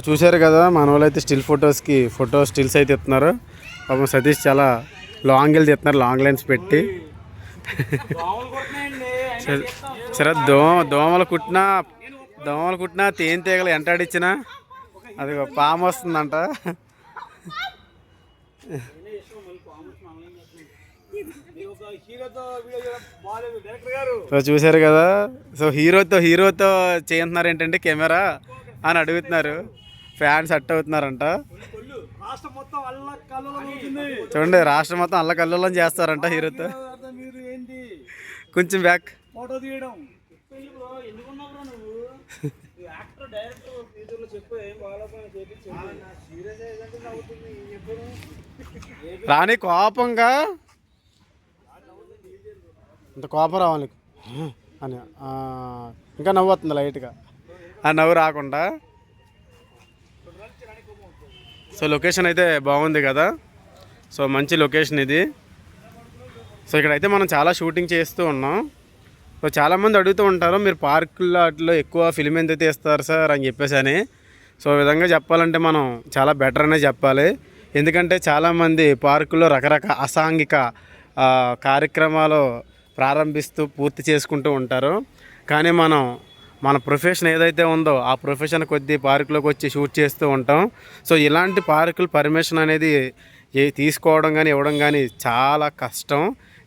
చూశారు కదా, మన వాళ్ళు అయితే స్టిల్ ఫొటోస్కి స్టిల్స్ అయితే ఇస్తున్నారు. పాపం సతీష్ చాలా లాంగ్ వెళ్ళి తీస్తున్నారు, లాంగ్ లైన్స్ పెట్టి. సరే దోమలు కుట్టినా తేనె తీగలు ఎంటాడిచ్చినా అది పాము వస్తుందంట. సో చూశారు కదా, సో హీరోతో చేస్తున్నారు ఏంటంటే కెమెరా అని అడుగుతున్నారు. ఫ్యాన్స్ సెట్ అవుతున్నారంట. చూడండి, రాష్ట్రం మొత్తం అల్లకల్లోలం చేస్తారంట హీరోతో. కొంచెం బ్యాక్ రాని కోపంగా ఇంత కోపం రావాలి అని ఇంకా నవ్వు వస్తుంది లైట్గా. ఆ నవ్వు రాకుండా. సో లొకేషన్ అయితే బాగుంది కదా. సో మంచి లొకేషన్ ఇది. సో ఇక్కడైతే మనం చాలా షూటింగ్ చేస్తూ ఉన్నాం. సో చాలామంది అడుగుతూ ఉంటారు, మీరు పార్కుల్లో అట్లా ఎక్కువ ఫిల్మ్ ఎందుకు తీస్తారు సార్ అని చెప్పేసి అని. సో ఈ విధంగా చెప్పాలంటే మనం చాలా బెటర్ అనే చెప్పాలి. ఎందుకంటే చాలామంది పార్కుల్లో రకరకాల అసాంఘిక కార్యక్రమాలు ప్రారంభిస్తూ పూర్తి చేసుకుంటూ ఉంటారు. కానీ మన ప్రొఫెషన్ ఏదైతే ఉందో ఆ ప్రొఫెషన్ కొద్దీ పార్కులోకి వచ్చి షూట్ చేస్తూ ఉంటాం. సో ఇలాంటి పార్కులు పర్మిషన్ అనేది తీసుకోవడం కానీ ఇవ్వడం కానీ చాలా కష్టం.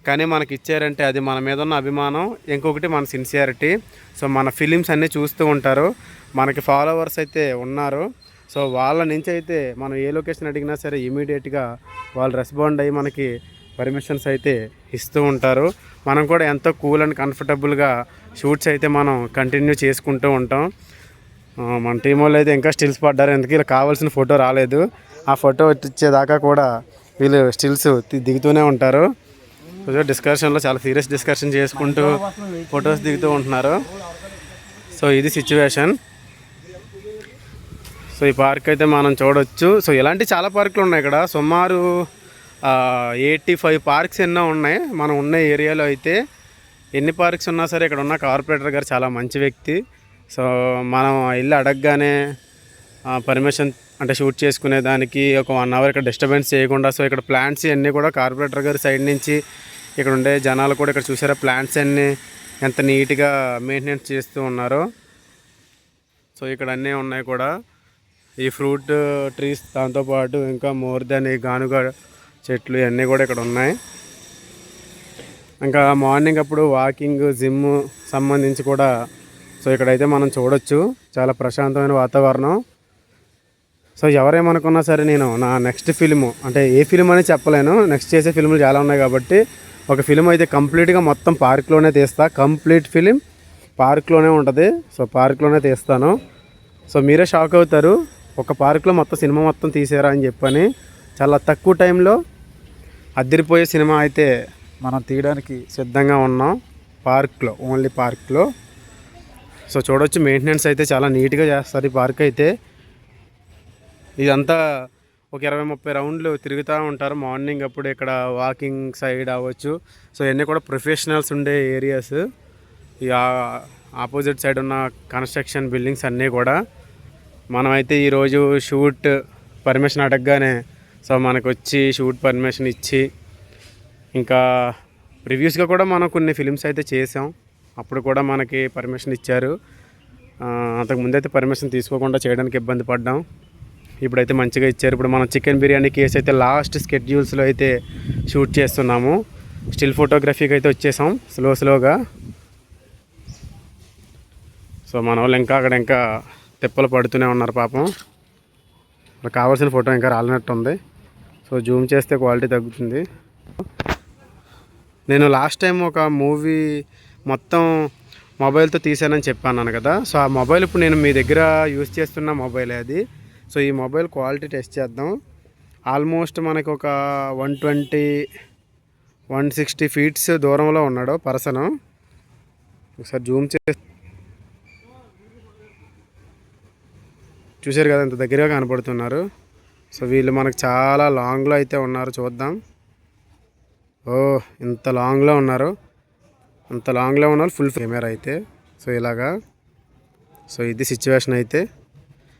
కానీ మనకి ఇచ్చారంటే అది మన మీద ఉన్న అభిమానం, ఇంకొకటి మన సిన్సియారిటీ. సో మన ఫిలిమ్స్ అన్నీ చూస్తూ ఉంటారు, మనకి ఫాలోవర్స్ అయితే ఉన్నారు. సో వాళ్ళ నుంచి అయితే మనం ఏ లొకేషన్ అడిగినా సరే ఇమీడియట్గా వాళ్ళు రెస్పాండ్ అయ్యి మనకి పర్మిషన్స్ అయితే ఇస్తూ ఉంటారు. మనం కూడా ఎంతో కూల్ అండ్ కంఫర్టబుల్గా షూట్స్ అయితే మనం కంటిన్యూ చేసుకుంటూ ఉంటాం. మన టీం వాళ్ళు అయితే ఇంకా స్టిల్స్ పడ్డారు, ఎందుకు ఇలా కావాల్సిన ఫోటో రాలేదు. ఆ ఫోటో ఇచ్చేదాకా కూడా వీళ్ళు స్టిల్స్ దిగుతూనే ఉంటారు. డిస్కషన్లో చాలా సీరియస్ డిస్కషన్ చేసుకుంటూ ఫొటోస్ దిగుతూ ఉంటున్నారు. సో ఇది సిచ్యువేషన్. సో ఈ పార్క్ అయితే మనం చూడవచ్చు. సో ఇలాంటి చాలా పార్కులు ఉన్నాయి ఇక్కడ. సుమారు 85 పార్క్స్ ఎన్నో ఉన్నాయి మనం ఉన్న ఏరియాలో అయితే. ఎన్ని పార్క్స్ ఉన్నా సరే ఇక్కడ ఉన్న కార్పొరేటర్ గారు చాలా మంచి వ్యక్తి. సో మనం ఇల్లు అడగగానే పర్మిషన్ అంటే షూట్ చేసుకునే దానికి ఒక 1 అవర్ ఇక్కడ డిస్టర్బెన్స్ చేయకుండా. సో ఇక్కడ ప్లాంట్స్ అన్నీ కూడా కార్పొరేటర్ గారి సైడ్ నుంచి ఇక్కడ ఉండే జనాలు కూడా ఇక్కడ చూసారా ప్లాంట్స్ అన్నీ ఎంత నీట్గా మెయింటెనెన్స్ చేస్తూ ఉన్నారు. సో ఇక్కడ అన్నీ ఉన్నాయి కూడా, ఈ ఫ్రూట్ ట్రీస్, దాంతోపాటు ఇంకా మోర్ దాన్ ఈ గానుగ చెట్లు ఇవన్నీ కూడా ఇక్కడ ఉన్నాయి. ఇంకా మార్నింగ్ అప్పుడు వాకింగ్, జిమ్ సంబంధించి కూడా సో ఇక్కడైతే మనం చూడొచ్చు. చాలా ప్రశాంతమైన వాతావరణం. సో ఎవరేమనుకున్నా సరే నేను నా నెక్స్ట్ ఫిల్ము అంటే ఏ ఫిల్మ్ అని చెప్పలేను, నెక్స్ట్ చేసే ఫిల్ములు చాలా ఉన్నాయి కాబట్టి ఒక ఫిల్మ్ అయితే కంప్లీట్గా మొత్తం పార్క్లోనే తీస్తా. కంప్లీట్ ఫిలిం పార్క్లోనే ఉంటుంది. సో పార్క్లోనే తీస్తాను. సో మీరే షాక్ అవుతారు, ఒక పార్క్లో మొత్తం సినిమా మొత్తం తీసారా అని చెప్పని. చాలా తక్కువ టైంలో అదిరిపోయే సినిమా అయితే మనం తీయడానికి సిద్ధంగా ఉన్నాం పార్క్లో, ఓన్లీ పార్క్లో. సో చూడవచ్చు, మెయింటెనెన్స్ అయితే చాలా నీట్గా చేస్తారు ఈ పార్క్ అయితే. ఇదంతా ఒక 20-30 రౌండ్లు తిరుగుతూ ఉంటారు మార్నింగ్ అప్పుడు. ఇక్కడ వాకింగ్ సైడ్ అవ్వచ్చు. సో ఇవన్నీ కూడా ప్రొఫెషనల్స్ ఉండే ఏరియాస్. ఈ ఆపోజిట్ సైడ్ ఉన్న కన్స్ట్రక్షన్ బిల్డింగ్స్ అన్నీ కూడా. మనమైతే ఈరోజు షూట్ పర్మిషన్ అడగగానే సో మనకు వచ్చి షూట్ పర్మిషన్ ఇచ్చి, ఇంకా ప్రివ్యూస్గా కూడా మనం కొన్ని ఫిలిమ్స్ అయితే చేసాం, అప్పుడు కూడా మనకి పర్మిషన్ ఇచ్చారు. అంతకుముందైతే పర్మిషన్ తీసుకోకుండా చేయడానికి ఇబ్బంది పడ్డాం, ఇప్పుడైతే మంచిగా ఇచ్చారు. ఇప్పుడు మనం చికెన్ బిర్యానీ కేసు అయితే లాస్ట్ స్కెడ్యూల్స్లో అయితే షూట్ చేస్తున్నాము. స్టిల్ ఫోటోగ్రఫీకి అయితే వచ్చేసాం స్లోగా. సో మన వాళ్ళు ఇంకా తిప్పలు పడుతూనే ఉన్నారు పాపం. కావాల్సిన ఫోటో ఇంకా రాలినట్టు ఉంది. సో జూమ్ చేస్తే క్వాలిటీ తగ్గుతుంది. నేను లాస్ట్ టైం ఒక మూవీ మొత్తం మొబైల్తో తీసానని చెప్పాను కదా. సో ఆ మొబైల్ ఇప్పుడు నేను మీ దగ్గర యూజ్ చేస్తున్న మొబైలే అది. సో ఈ మొబైల్ క్వాలిటీ టెస్ట్ చేద్దాం. ఆల్మోస్ట్ మనకు ఒక 120-160 ఫీట్స్ దూరంలో ఉన్నాడు పర్సను. ఒకసారి జూమ్ చూశారు కదా, ఇంత దగ్గరగా కనపడుతున్నారు. సో వీళ్ళు మనకు చాలా లాంగ్లో అయితే ఉన్నారు, చూద్దాం. ఇంత లాంగ్లో ఉన్నారు, ఫుల్ కెమెరా అయితే. సో ఇలాగా, సో ఇది సిచ్యువేషన్ అయితే.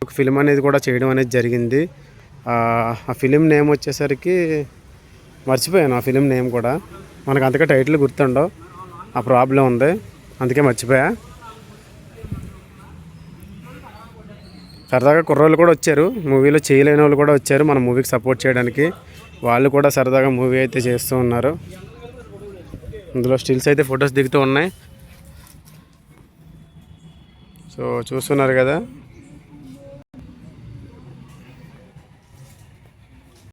ఒక ఫిలిం అనేది కూడా చేయడం అనేది జరిగింది. ఆ ఫిలిం నేమ్ వచ్చేసరికి మర్చిపోయాను. ఆ ఫిలిం నేమ్ కూడా మనకు అంతగా టైటిల్ గుర్తుండవు, ఆ ప్రాబ్లం ఉంది, అందుకే మర్చిపోయా. సరదాగా కుర్రోళ్ళు కూడా వచ్చారు, మూవీలో చేయలేని వాళ్ళు కూడా వచ్చారు మన మూవీకి సపోర్ట్ చేయడానికి. వాళ్ళు కూడా సరదాగా మూవీ అయితే చేస్తూ ఉన్నారు. ఇందులో స్టిల్స్ అయితే ఫొటోస్ దిగుతూ ఉన్నాయి. సో చూస్తున్నారు కదా.